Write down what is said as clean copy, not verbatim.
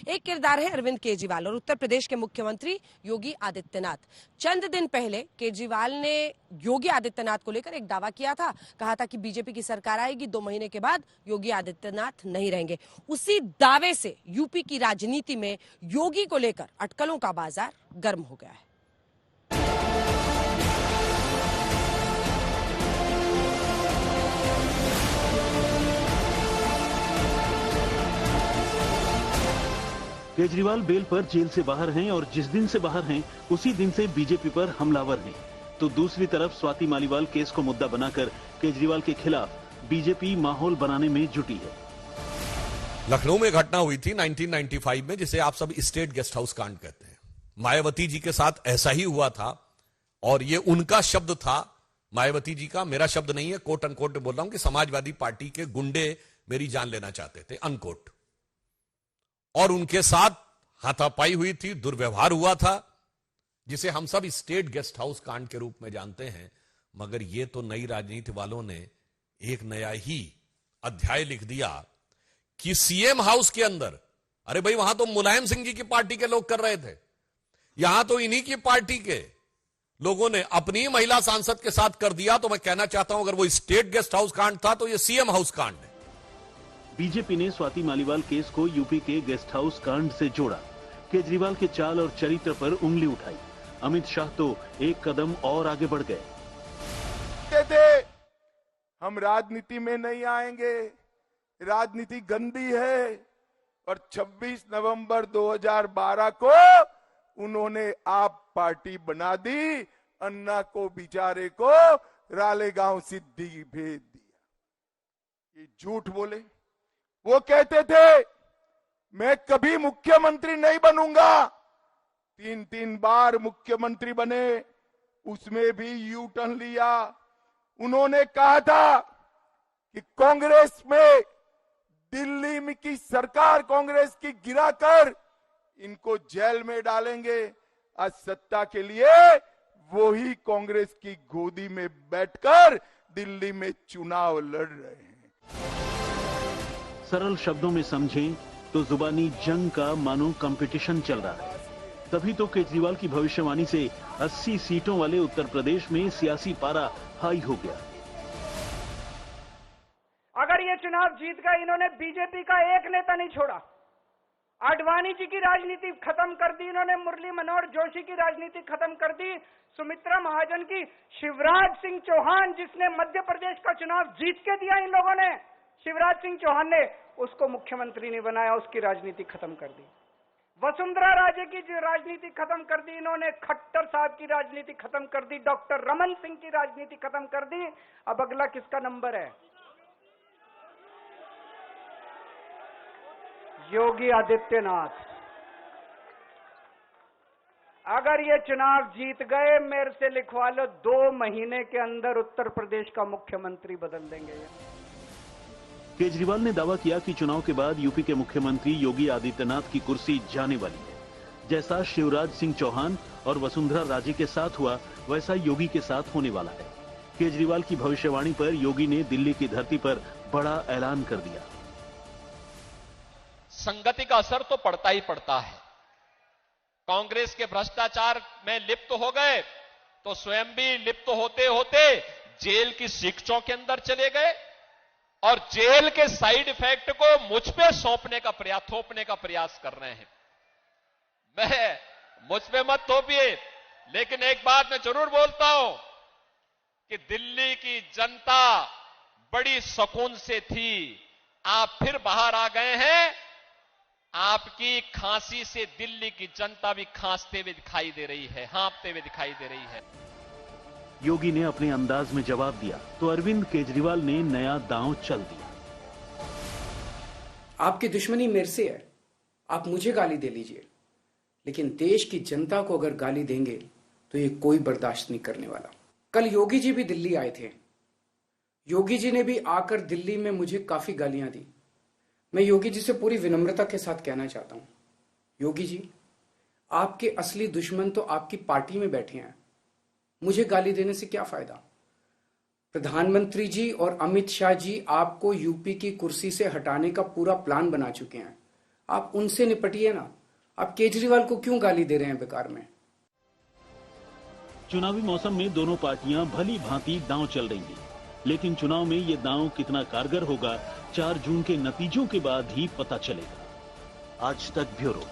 एक किरदार है अरविंद केजरीवाल और उत्तर प्रदेश के मुख्यमंत्री योगी आदित्यनाथ। चंद दिन पहले केजरीवाल ने योगी आदित्यनाथ को लेकर एक दावा किया था, कहा था कि बीजेपी की सरकार आएगी, 2 महीने के बाद योगी आदित्यनाथ नहीं रहेंगे। उसी दावे से यूपी की राजनीति में योगी को लेकर अटकलों का बाजार गर्म हो गया है। केजरीवाल बेल पर जेल से बाहर हैं और जिस दिन से बाहर हैं उसी दिन से बीजेपी पर हमलावर हैं। तो दूसरी तरफ स्वाति मालीवाल केस को मुद्दा बनाकर केजरीवाल के खिलाफ बीजेपी माहौल बनाने में जुटी है। लखनऊ में घटना हुई थी 1995 में, जिसे आप सब स्टेट गेस्ट हाउस कांड कहते हैं। मायावती जी के साथ ऐसा ही हुआ था और ये उनका शब्द था, मायावती जी का, मेरा शब्द नहीं है। कोट अनकोट बोल रहा हूं कि समाजवादी पार्टी के गुंडे मेरी जान लेना चाहते थे, अनकोट, और उनके साथ हाथापाई हुई थी, दुर्व्यवहार हुआ था, जिसे हम सब स्टेट गेस्ट हाउस कांड के रूप में जानते हैं। मगर ये तो नई राजनीति वालों ने एक नया ही अध्याय लिख दिया कि सीएम हाउस के अंदर, अरे भाई वहां तो मुलायम सिंह जी की पार्टी के लोग कर रहे थे, यहां तो इन्हीं की पार्टी के लोगों ने अपनी महिला सांसद के साथ कर दिया। तो मैं कहना चाहता हूं, अगर वो स्टेट गेस्ट हाउस कांड था तो ये सीएम हाउस कांड है। बीजेपी ने स्वाति मालीवाल केस को यूपी के गेस्ट हाउस कांड से जोड़ा, केजरीवाल के चाल और चरित्र पर उंगली उठाई। अमित शाह तो एक कदम और आगे बढ़ गए। हम राजनीति में नहीं आएंगे, राजनीति गंदी है। और 26 नवंबर 2012 को उन्होंने आप पार्टी बना दी, अन्ना को बेचारे को रालेगांव सिद्धि भेज दिया। ये झूठ बोले। वो कहते थे मैं कभी मुख्यमंत्री नहीं बनूंगा, 3 बार मुख्यमंत्री बने, उसमें भी यू टर्न लिया। उन्होंने कहा था कि कांग्रेस में, दिल्ली में की सरकार कांग्रेस की गिराकर इनको जेल में डालेंगे। आज सत्ता के लिए वो ही कांग्रेस की गोदी में बैठकर दिल्ली में चुनाव लड़ रहे हैं। सरल शब्दों में समझें तो जुबानी जंग का मानो कंपटीशन चल रहा है। तभी तो केजरीवाल की भविष्यवाणी से 80 सीटों वाले उत्तर प्रदेश में सियासी पारा हाई हो गया। अगर ये चुनाव जीत गए, इन्होंने बीजेपी का एक नेता नहीं छोड़ा। आडवाणी जी की राजनीति खत्म कर दी इन्होंने, मुरली मनोहर जोशी की राजनीति खत्म कर दी, सुमित्रा महाजन की, शिवराज सिंह चौहान जिसने मध्य प्रदेश का चुनाव जीत के दिया इन लोगों ने, शिवराज सिंह चौहान ने उसको मुख्यमंत्री नहीं बनाया, उसकी राजनीति खत्म कर दी। वसुंधरा राजे की जो राजनीति खत्म कर दी इन्होंने, खट्टर साहब की राजनीति खत्म कर दी, डॉक्टर रमन सिंह की राजनीति खत्म कर दी। अब अगला किसका नंबर है? योगी आदित्यनाथ। अगर ये चुनाव जीत गए, मेरे से लिखवा लो, 2 महीने के अंदर उत्तर प्रदेश का मुख्यमंत्री बदल देंगे ये। केजरीवाल ने दावा किया कि चुनाव के बाद यूपी के मुख्यमंत्री योगी आदित्यनाथ की कुर्सी जाने वाली है। जैसा शिवराज सिंह चौहान और वसुंधरा राजे के साथ हुआ, वैसा योगी के साथ होने वाला है। केजरीवाल की भविष्यवाणी पर योगी ने दिल्ली की धरती पर बड़ा ऐलान कर दिया। संगति का असर तो पड़ता ही पड़ता है। कांग्रेस के भ्रष्टाचार में लिप्त हो गए तो स्वयं भी लिप्त होते होते जेल की शिक्षों के अंदर चले गए और जेल के साइड इफेक्ट को मुझ पे थोपने का प्रयास कर रहे हैं। मुझ पे मत थोपिए, लेकिन एक बात मैं जरूर बोलता हूं कि दिल्ली की जनता बड़ी सुकून से थी। आप फिर बाहर आ गए हैं। आपकी खांसी से दिल्ली की जनता भी खांसते हुए दिखाई दे रही है, हाँफते हुए दिखाई दे रही है। योगी ने अपने अंदाज में जवाब दिया तो अरविंद केजरीवाल ने नया दांव चल दिया। आपकी दुश्मनी मेरे से है, आप मुझे गाली दे लीजिए, लेकिन देश की जनता को अगर गाली देंगे तो ये कोई बर्दाश्त नहीं करने वाला। कल योगी जी भी दिल्ली आए थे। योगी जी ने भी आकर दिल्ली में मुझे काफी गालियां दी। मैं योगी जी से पूरी विनम्रता के साथ कहना चाहता हूं, योगी जी, आपके असली दुश्मन तो आपकी पार्टी में बैठे हैं। मुझे गाली देने से क्या फायदा? प्रधानमंत्री जी और अमित शाह जी आपको यूपी की कुर्सी से हटाने का पूरा प्लान बना चुके हैं। आप उनसे निपटिए ना। आप केजरीवाल को क्यों गाली दे रहे हैं बेकार में? चुनावी मौसम में दोनों पार्टियां भली भांति दांव चल रही हैं, लेकिन चुनाव में ये दांव कितना कारगर होगा 4 जून के नतीजों के बाद ही पता चलेगा। आज तक ब्यूरो।